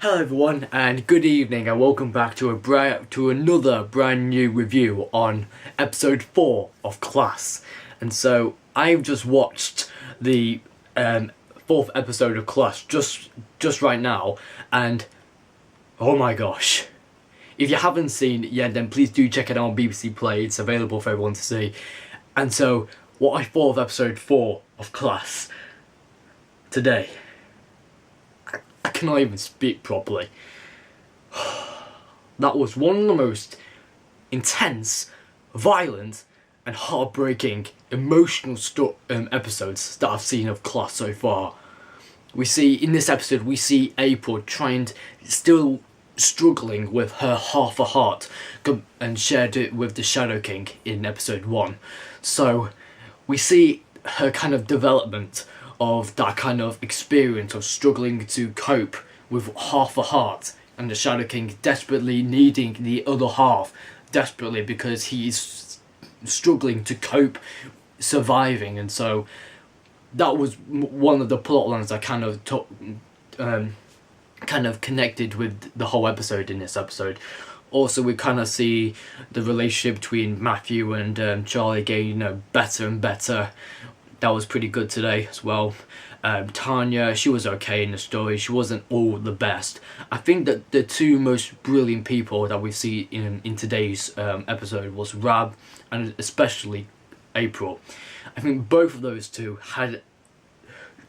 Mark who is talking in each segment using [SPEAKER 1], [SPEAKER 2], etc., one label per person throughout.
[SPEAKER 1] Hello everyone, and good evening, and welcome back to another brand new review on episode 4 of Class. And so I've just watched the fourth episode of Class just right now, and oh my gosh! If you haven't seen it yet, then please do check it out on BBC Play. It's available for everyone to see. And so, what I thought of episode 4 of Class today. I cannot even speak properly. That was one of the most intense, violent, and heartbreaking, emotional episodes that I've seen of Class so far. In this episode, we see April still struggling with her half a heart, and shared it with the Shadow King in episode 1. So, we see her kind of development of that kind of experience of struggling to cope with half a heart, and the Shadow King desperately needing the other half, desperately, because he's struggling to cope surviving. And so that was one of the plot lines that kind of connected with the whole episode in this episode. Also, we kind of see the relationship between Matthew and Charlie getting better and better. That was pretty good today as well. Tanya, she was okay in the story. She wasn't all the best. I think that the two most brilliant people that we see in today's episode was Rab and especially April. I think both of those two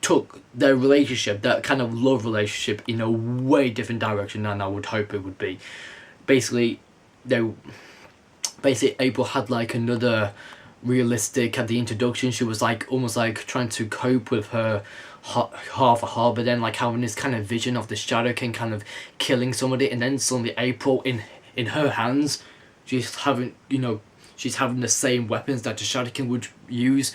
[SPEAKER 1] took their relationship, that kind of love relationship, in a way different direction than I would hope it would be. Basically, April had like another realistic at the introduction. She was almost trying to cope with her half a heart, but then having this kind of vision of the Shadow King kind of killing somebody, and then suddenly April in her hands, she's having the same weapons that the Shadow King would use.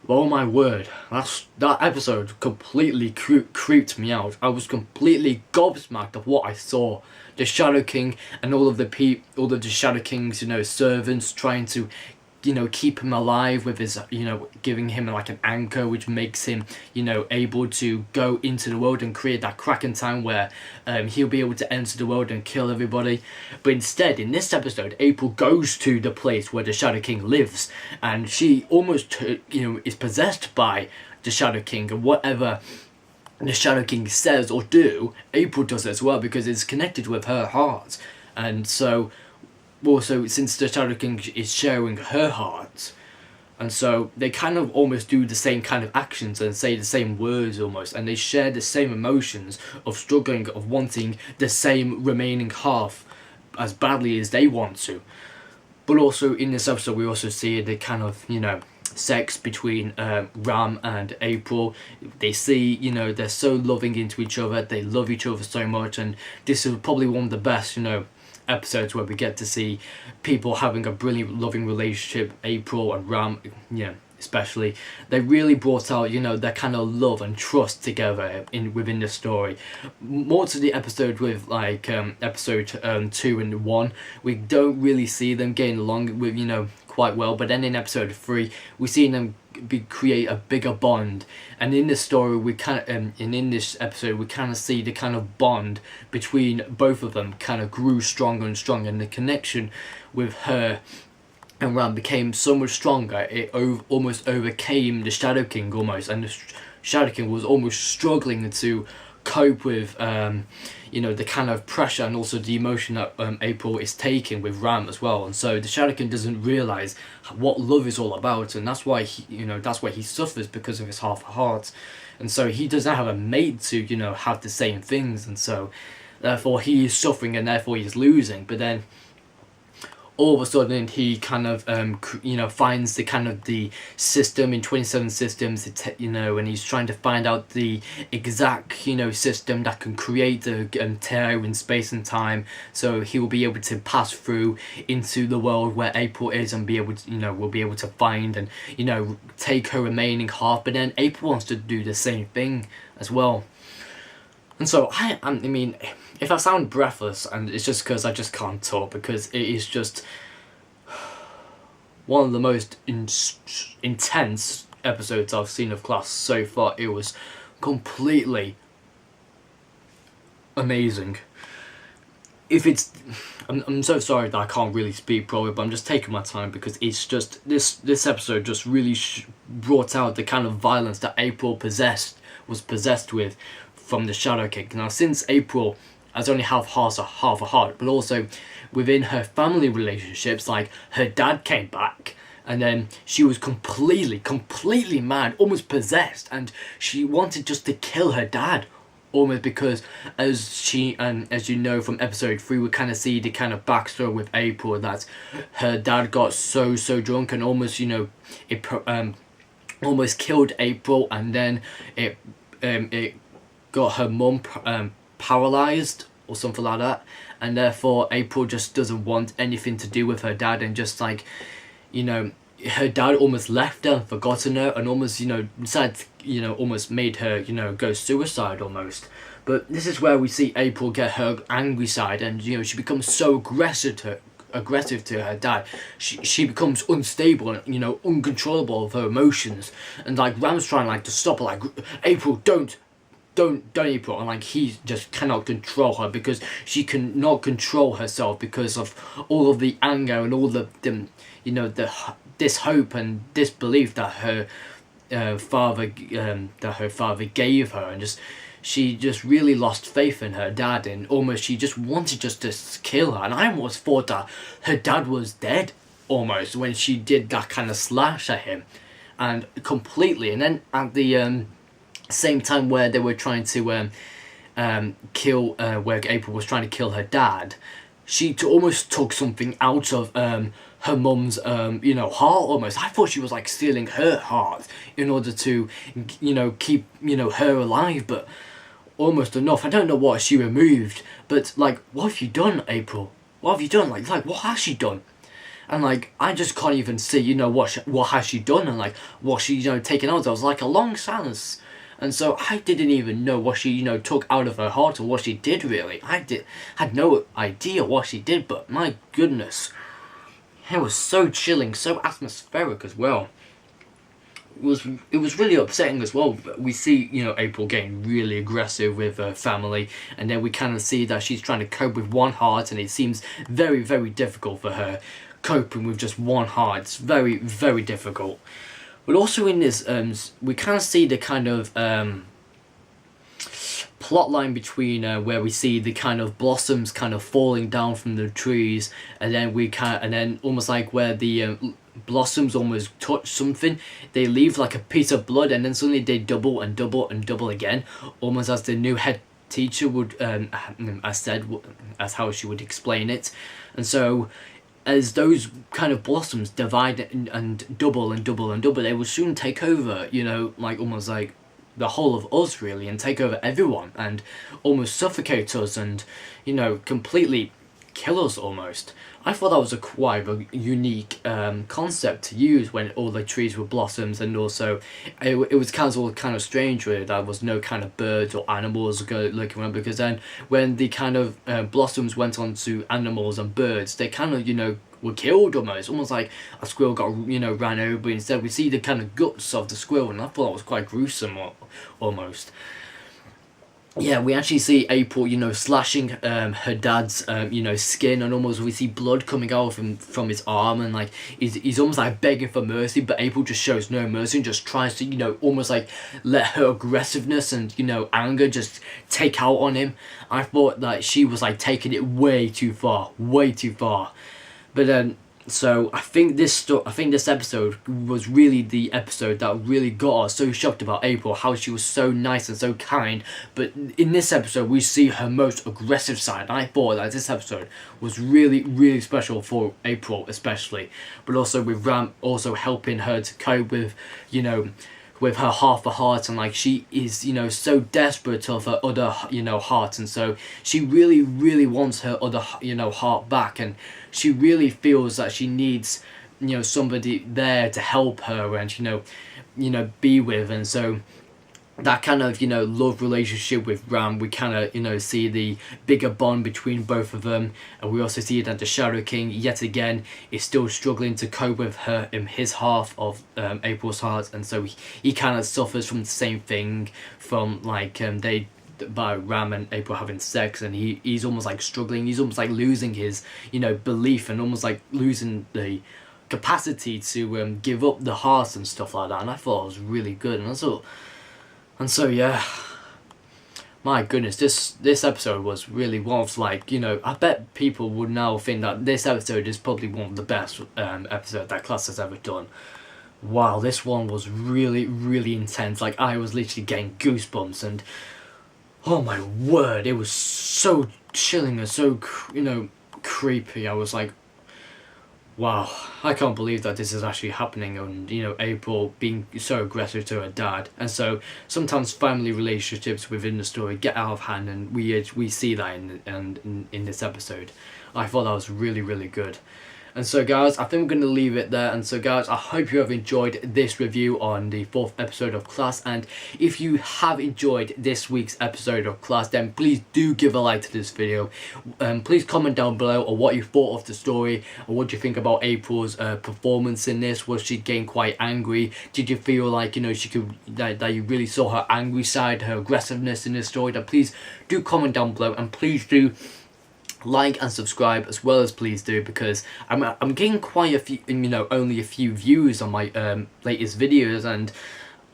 [SPEAKER 1] Oh my word, that episode completely creeped me out. I was completely gobsmacked of what I saw. The Shadow King and all of the Shadow King's servants trying to keep him alive with his giving him an anchor, which makes him able to go into the world and create that Kraken town where he'll be able to enter the world and kill everybody. But instead, in this episode, April goes to the place where the Shadow King lives, and she almost is possessed by the Shadow King, and whatever the Shadow King says or do, April does as well, because it's connected with her heart. And so also, since the Shadow King is sharing her heart, and so they kind of almost do the same kind of actions and say the same words almost, and they share the same emotions of struggling, of wanting the same remaining half as badly as they want to. But also in this episode, we also see the kind of sex between Ram and April. They see they're so loving into each other, they love each other so much, and this is probably one of the best episodes where we get to see people having a brilliant loving relationship. April and Ram, especially, they really brought out their kind of love and trust together within the story. More to the episode with episode 2 and 1, we don't really see them getting along with quite well, but then in episode 3 we see them create a bigger bond, and in this story we in this episode we kind of see the kind of bond between both of them kind of grew stronger and stronger, and the connection with her and Ram became so much stronger. It almost overcame the Shadow King almost, and the Shadow King was almost struggling to cope with the kind of pressure and also the emotion that April is taking with Ram as well. And so the Shadow King doesn't realize what love is all about, and that's why he suffers, because of his half heart. And so he does not have a mate to have the same things, and so therefore he is suffering and therefore he's losing. But then all of a sudden he kind of finds the kind of the system in 27 systems, and he's trying to find out the exact system that can create the tear in space and time, so he will be able to pass through into the world where April is and be able to will be able to find and take her remaining half. But then April wants to do the same thing as well. And so I mean, if I sound breathless, and it's just because I just can't talk, because it is just one of the most intense episodes I've seen of Class so far. It was completely amazing. If it's, I'm so sorry that I can't really speak properly, but I'm just taking my time because it's just this episode just really brought out the kind of violence that April was possessed with from the Shadow King. Now, since April has only half a heart, but also within her family relationships, like her dad came back. And then she was completely mad, almost possessed, and she wanted just to kill her dad, almost because as you know from episode 3, we kind of see the kind of backstory with April, that her dad got so drunk and almost, you know, it almost killed April, and then it got her mum paralyzed or something like that, and therefore April just doesn't want anything to do with her dad, and just like, you know, her dad almost left her and forgotten her, and almost, you know, decided, you know, almost made her, you know, go suicide almost. But this is where we see April get her angry side, and, you know, she becomes so aggressive to her dad. She becomes unstable and, you know, uncontrollable of her emotions, and like Ram's trying like to stop her, like, April, don't April, and like he just cannot control her because she cannot control herself because of all of the anger and all the you know, this hope and disbelief that her father gave her, and just she just really lost faith in her dad, and almost she just wanted just to kill her. And I almost thought that her dad was dead almost when she did that kind of slash at him, and completely. And then at the same time where they were trying to kill, where April was trying to kill her dad, she almost took something out of her mum's you know, heart almost. I thought she was like stealing her heart in order to, you know, keep, you know, her alive, but almost enough. I don't know what she removed, but like, what have you done, April? What have you done? Like what has she done? And like, I just can't even see, you know, what has she done, and like what she, you know, taken out. There was like a long silence. And so I didn't even know what she, you know, took out of her heart, or what she did really. Had no idea what she did, but my goodness, it was so chilling, so atmospheric as well. It was really upsetting as well. We see, you know, April getting really aggressive with her family, and then we kind of see that she's trying to cope with one heart, and it seems very difficult for her coping with just one heart. It's very difficult. But also in this, we kind of see the kind of plot line between where we see the kind of blossoms kind of falling down from the trees, and then almost like where the blossoms almost touch something, they leave like a piece of blood, and then suddenly they double again, almost as the new head teacher would, as how she would explain it. And so, as those kind of blossoms divide and double, they will soon take over, you know, like almost like the whole of us really, and take over everyone, and almost suffocate us, and, you know, completely kill us almost. I thought that was quite a unique concept to use when all the trees were blossoms, and also it was kind of strange really, that there was no kind of birds or animals looking around, because then when the kind of blossoms went on to animals and birds, they kind of, you know, were killed almost like a squirrel got, you know, ran over. Instead we see the kind of guts of the squirrel, and I thought that was quite gruesome almost. Yeah, we actually see April, you know, slashing her dad's, you know, skin, and almost we see blood coming out from his arm, and like he's almost like begging for mercy, but April just shows no mercy and just tries to, you know, almost like let her aggressiveness and, you know, anger just take out on him. I thought that she was like taking it way too far. But so I think this episode was really the episode that really got us so shocked about April, how she was so nice and so kind. But in this episode, we see her most aggressive side. And I thought that this episode was really special for April, especially, but also with Ram also helping her to cope with, you know, with her half a heart, and like she is, you know, so desperate of her other, you know, heart, and so she really wants her other, you know, heart back, and she really feels that she needs, you know, somebody there to help her and, you know, be with. And so that kind of, you know, love relationship with Ram, we kind of, you know, see the bigger bond between both of them. And we also see that the Shadow King yet again is still struggling to cope with her in his half of April's heart, and so he kind of suffers from the same thing, from like they by Ram and April having sex, and he's almost like struggling, he's almost like losing his, you know, belief, and almost like losing the capacity to give up the heart and stuff like that. And I thought it was really good, and so yeah, my goodness, this episode was really one of, like, you know, I bet people would now think that this episode is probably one of the best episodes that Class has ever done. Wow, this one was really, really intense. Like, I was literally getting goosebumps, and oh my word, it was so chilling and so, you know, creepy. I was like, wow, I can't believe that this is actually happening, and, you know, April being so aggressive to her dad. And so sometimes family relationships within the story get out of hand, and we see that in this episode. I thought that was really, really good. And so guys, I think we're going to leave it there. And so guys, I hope you have enjoyed this review on the 4th episode of Class. And if you have enjoyed this week's episode of Class, then please do give a like to this video. Please comment down below on what you thought of the story, or what you think about April's performance in this. Was she getting quite angry? Did you feel like, you know, she could that you really saw her angry side, her aggressiveness in this story? Then please do comment down below, and please do like and subscribe as well, as please do, because I'm getting quite a few, you know, only a few views on my latest videos. And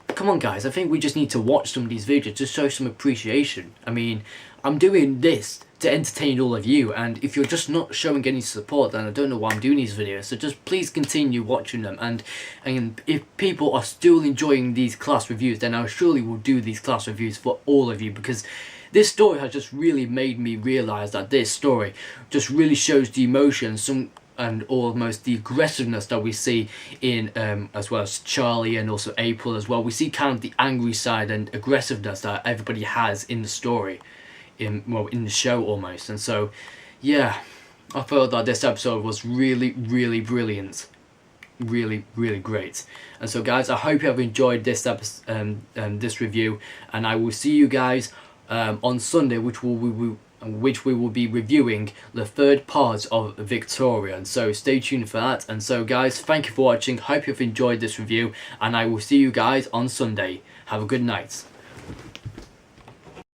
[SPEAKER 1] come on guys, I think we just need to watch some of these videos to show some appreciation. I mean, I'm doing this to entertain all of you, and if you're just not showing any support, then I don't know why I'm doing these videos. So just please continue watching them, and if people are still enjoying these Class reviews, then I surely will do these Class reviews for all of you, because this story has just really made me realise that this story just really shows the emotions and almost the aggressiveness that we see in as well as Charlie and also April as well. We see kind of the angry side and aggressiveness that everybody has in the story, in the show almost. And so yeah, I felt that this episode was really, really brilliant, really, really great. And so guys, I hope you have enjoyed this episode, this review, and I will see you guys on Sunday, which we will be reviewing the 3rd part of Victoria. And so stay tuned for that. And so guys, thank you for watching. Hope you've enjoyed this review, and I will see you guys on Sunday. Have a good night.